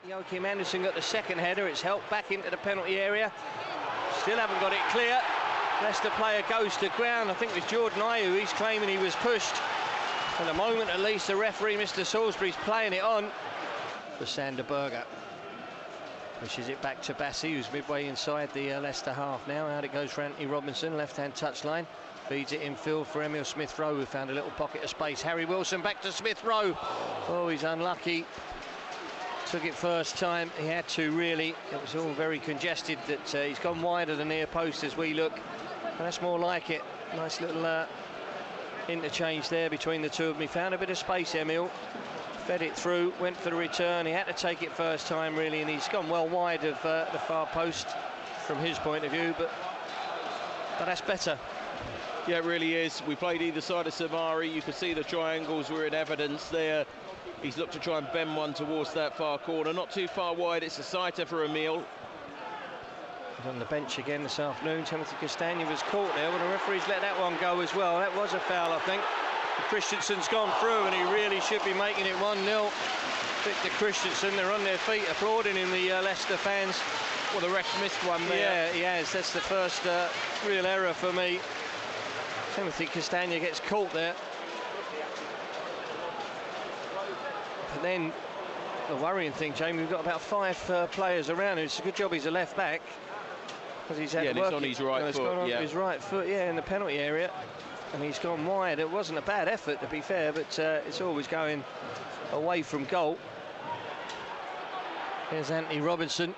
Joachim Andersen got the second header. It's helped back into the penalty area. Still haven't got it clear. Leicester player goes to ground. I think it was Jordan Ayew. He's claiming he was pushed. For the moment, at least, the referee, Mr. Salisbury's playing it on for Sander Berge. Pushes it back to Bassi, who's midway inside the Leicester half now. Out it goes for Anthony Robinson, left-hand touchline. Feeds it infield for Emil Smith-Rowe, who found a little pocket of space. Harry Wilson back to Smith-Rowe. Oh, he's unlucky. Took it first time. He had to, really. It was all very congested. That he's gone wide of the near post as we look. That's more like it. Nice little interchange there between the two of them. He found a bit of space, Emil. Fed it through, went for the return. He had to take it first time, really, and he's gone well wide of the far post from his point of view, but that's better. Yeah, it really is. We played either side of Samari. You could see the triangles were in evidence there. He's looked to try and bend one towards that far corner. Not too far wide. It's a sighter for Emil. He's on the bench again this afternoon. Timothy Castagna was caught there. Well, the referee's let that one go as well. That was a foul, I think. Christensen's gone through and he really should be making it 1-0. Victor Christensen, they're on their feet applauding him, the Leicester fans. Well, the ref missed one there. Yeah, he has. That's the first real error for me. Timothy Castagna gets caught there. But then the worrying thing, Jamie, we've got about 5 players around him. It's a good job he's a left back, because he's had to work. It's on his right foot. His right foot, yeah, in the penalty area, and he's gone wide. It wasn't a bad effort, to be fair, but it's always going away from goal. Here's Anthony Robinson,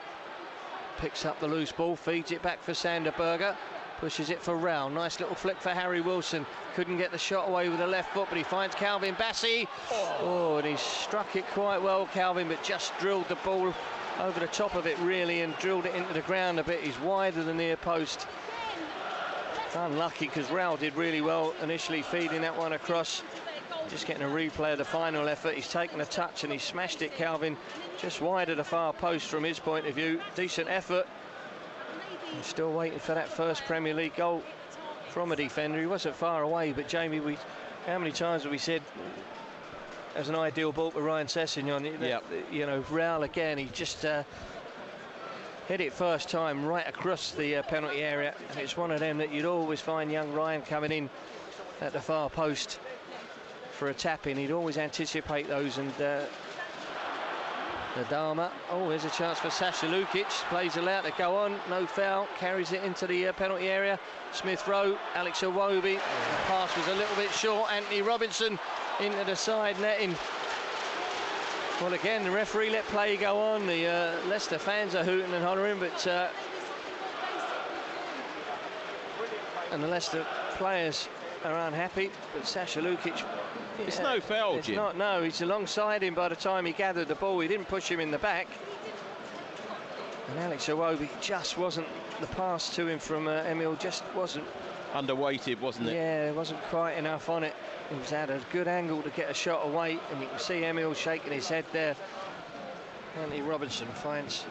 picks up the loose ball, feeds it back for Sander Berge. Pushes it for Rao. Nice little flick for Harry Wilson. Couldn't get the shot away with the left foot, but he finds Calvin Bassi. Oh, and he struck it quite well, Calvin, but just drilled the ball over the top of it, really, and drilled it into the ground a bit. He's wide of the near post. Unlucky, because Rao did really well initially feeding that one across. Just getting a replay of the final effort. He's taken a touch and he smashed it, Calvin, just wide of the far post from his point of view. Decent effort. He's still waiting for that first Premier League goal from a defender. He wasn't far away, but Jamie, how many times have we said as an ideal ball to Ryan Sessegnon? Yeah. You know, Raul again, he just hit it first time right across the penalty area. And it's one of them that you'd always find young Ryan coming in at the far post for a tap-in. He'd always anticipate those, and the Dharma. Oh, there's a chance for Sasha Lukic. Plays allowed to go on. No foul. Carries it into the penalty area. Smith-Rowe, Alex Iwobi. The pass was a little bit short. Anthony Robinson into the side netting. Well, again, the referee let play go on. The Leicester fans are hooting and hollering, but and the Leicester players are unhappy. But Sasha Lukic, it's no foul, Jim. Not, no, he's alongside him by the time he gathered the ball. He didn't push him in the back. And Alex Iwobi just wasn't, the pass to him from Emil just wasn't. Underweighted, wasn't it? Yeah, it wasn't quite enough on it. He was at a good angle to get a shot away, and you can see Emil shaking his head there. Anthony Robinson finds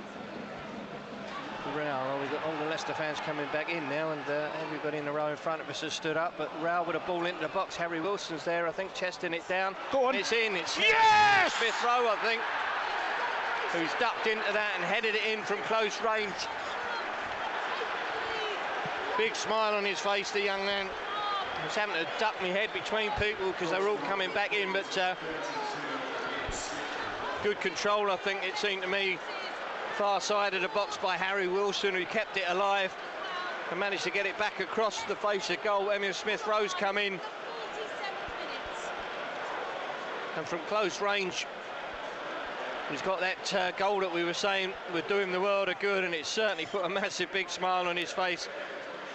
Rao. We've got all the Leicester fans coming back in now, and everybody in the row in front of us has stood up, but Rao with a ball into the box. Harry Wilson's there, I think, chesting it down. Go on. It's in. It's yes! Smith-Rowe, I think, who's ducked into that and headed it in from close range. Big smile on his face, the young man. I was having to duck my head between people because they were all coming back in, but good control, I think it seemed to me. Far side of the box by Harry Wilson, who kept it alive and managed to get it back across the face of goal. Emil Smith-Rowe's come in, and from close range he's got that goal that we were saying would do him the world of good, and it certainly put a massive big smile on his face.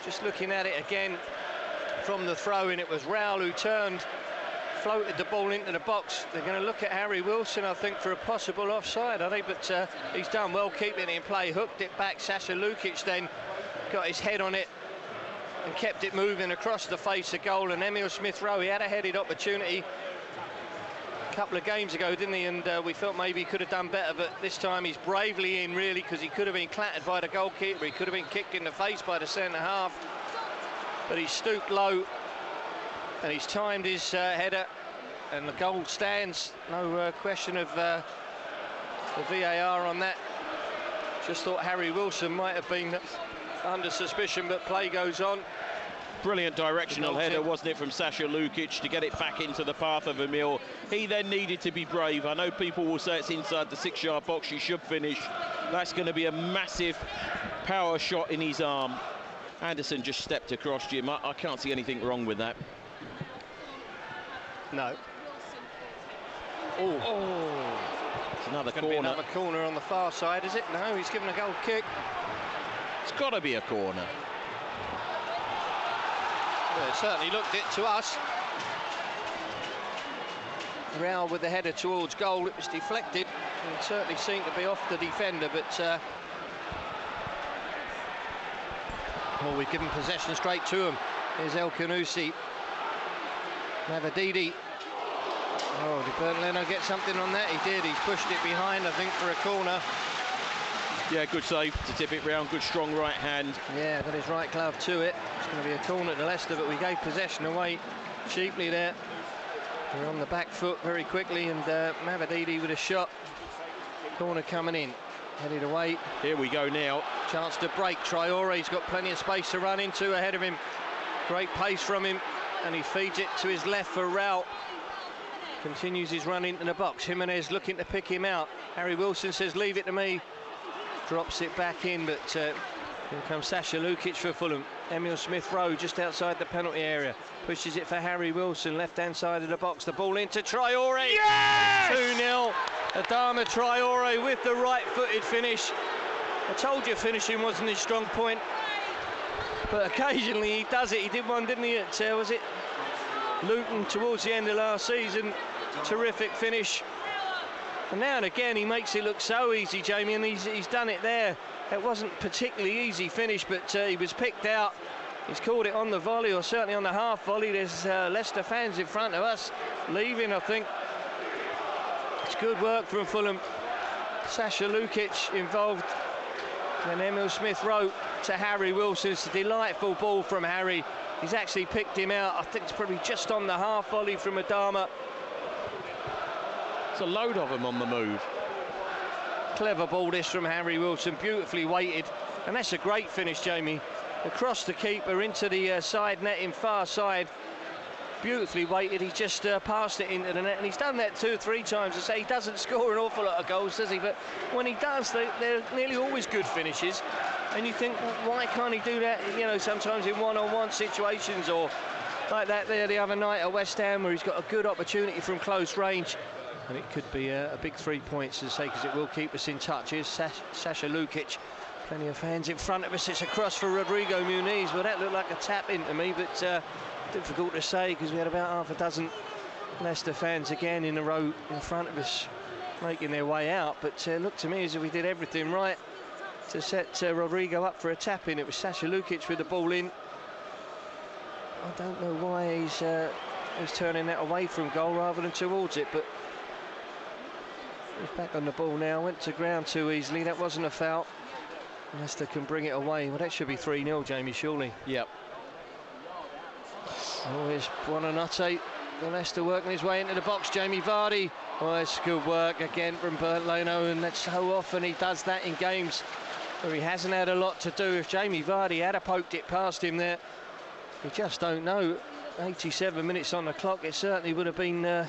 Just looking at it again from the throw-in, it was Raul who turned, floated the ball into the box. They're going to look at Harry Wilson, I think, for a possible offside, I think, but he's done well keeping it in play, hooked it back. Sasha Lukic then got his head on it and kept it moving across the face of goal, and Emil Smith-Rowe, he had a headed opportunity a couple of games ago, didn't he, and we felt maybe he could have done better, but this time he's bravely in, really, because he could have been clattered by the goalkeeper, he could have been kicked in the face by the centre half, but he stooped low and he's timed his header, and the goal stands. No question of the VAR on that. Just thought Harry Wilson might have been under suspicion, but play goes on. Brilliant directional header, wasn't it, from Sasha Lukic to get it back into the path of Emil. He then needed to be brave. I know people will say it's inside the 6-yard box, he should finish. That's going to be a massive power shot in his arm. Anderson just stepped across, Jim. I can't see anything wrong with that. No. Oh. It's another corner. Be another corner on the far side, is it? No, he's given a goal kick. It's got to be a corner. Well, it certainly looked it to us. Real with the header towards goal, it was deflected. It certainly seemed to be off the defender, but well, we've given possession straight to him. Here's El Khanousi. Mavididi. Oh, did Bernd Leno get something on that? He did. He's pushed it behind, I think, for a corner. Yeah, good save to tip it round. Good strong right hand. Yeah, got his right glove to it. It's going to be a corner to Leicester, but we gave possession away cheaply there. We're on the back foot very quickly, and Mavididi with a shot. Corner coming in. Headed away. Here we go now. Chance to break. Traore's got plenty of space to run into ahead of him. Great pace from him, and he feeds it to his left for Raul. Continues his run into the box. Jimenez looking to pick him out. Harry Wilson says, leave it to me. Drops it back in, but here comes Sasha Lukic for Fulham. Emil Smith-Rowe just outside the penalty area. Pushes it for Harry Wilson, left-hand side of the box. The ball into Traore. Yes! 2-0. Adama Traore with the right-footed finish. I told you finishing wasn't his strong point, but occasionally he does it. He did one, didn't he, at, was it Luton towards the end of last season? Terrific finish. And now and again he makes it look so easy, Jamie, and he's done it there. It wasn't particularly easy finish, but he was picked out. He's called it on the volley, or certainly on the half volley. There's Leicester fans in front of us leaving, I think. It's good work from Fulham. Sasha Lukic involved. And Emil Smith-Rowe to Harry Wilson. It's a delightful ball from Harry. He's actually picked him out. I think it's probably just on the half volley from Adama. It's a load of them on the move. Clever ball this from Harry Wilson, beautifully weighted, and that's a great finish, Jamie. Across the keeper into the side net in far side, beautifully weighted. He's just passed it into the net, and he's done that 2 or 3 times. I say he doesn't score an awful lot of goals, does he? But when he does, they're nearly always good finishes. And you think, well, why can't he do that? You know, sometimes in one-on-one situations, or like that there the other night at West Ham, where he's got a good opportunity from close range. And it could be a big 3 points, to say, because it will keep us in touch. Here's Sasha Lukic. Plenty of fans in front of us. It's a cross for Rodrigo Muniz. Well, that looked like a tap into me, but difficult to say, because we had about half a dozen Leicester fans again in a row in front of us making their way out. But looked to me as if we did everything right to set Rodrigo up for a tap in. It was Sasha Lukic with the ball in. I don't know why he's turning that away from goal rather than towards it, but he's back on the ball now. Went to ground too easily. That wasn't a foul. Leicester can bring it away. Well, that should be 3-0, Jamie, surely. Yep. Oh, here's Buonanotte. Leicester working his way into the box. Jamie Vardy. Oh, it's good work again from Bernd Leno, and that's so often he does that in games where he hasn't had a lot to do. If Jamie Vardy had poked it past him there, you just don't know. 87 minutes on the clock, it certainly would have been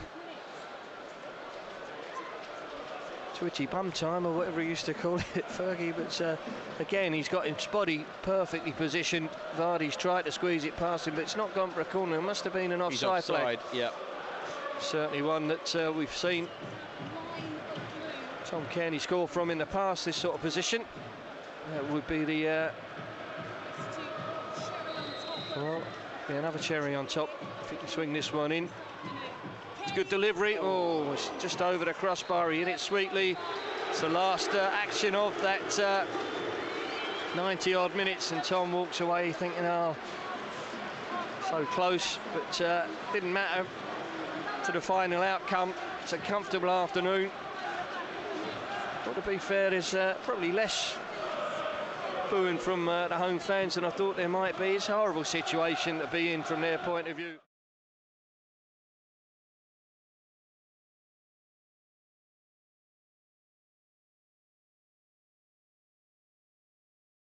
twitchy bum time, or whatever he used to call it, Fergie. But again, he's got his body perfectly positioned. Vardy's tried to squeeze it past him, but it's not gone for a corner. It must have been an offside play. Yeah. Certainly one that we've seen Tom Cairney score from in the past, this sort of position. That would be the well, be another cherry on top if he can swing this one in. It's good delivery. Oh, it's just over the crossbar. He hit it sweetly. It's the last action of that 90-odd minutes, and Tom walks away thinking, oh, so close, but didn't matter to the final outcome. It's a comfortable afternoon. But to be fair, there's probably less booing from the home fans than I thought there might be. It's a horrible situation to be in from their point of view.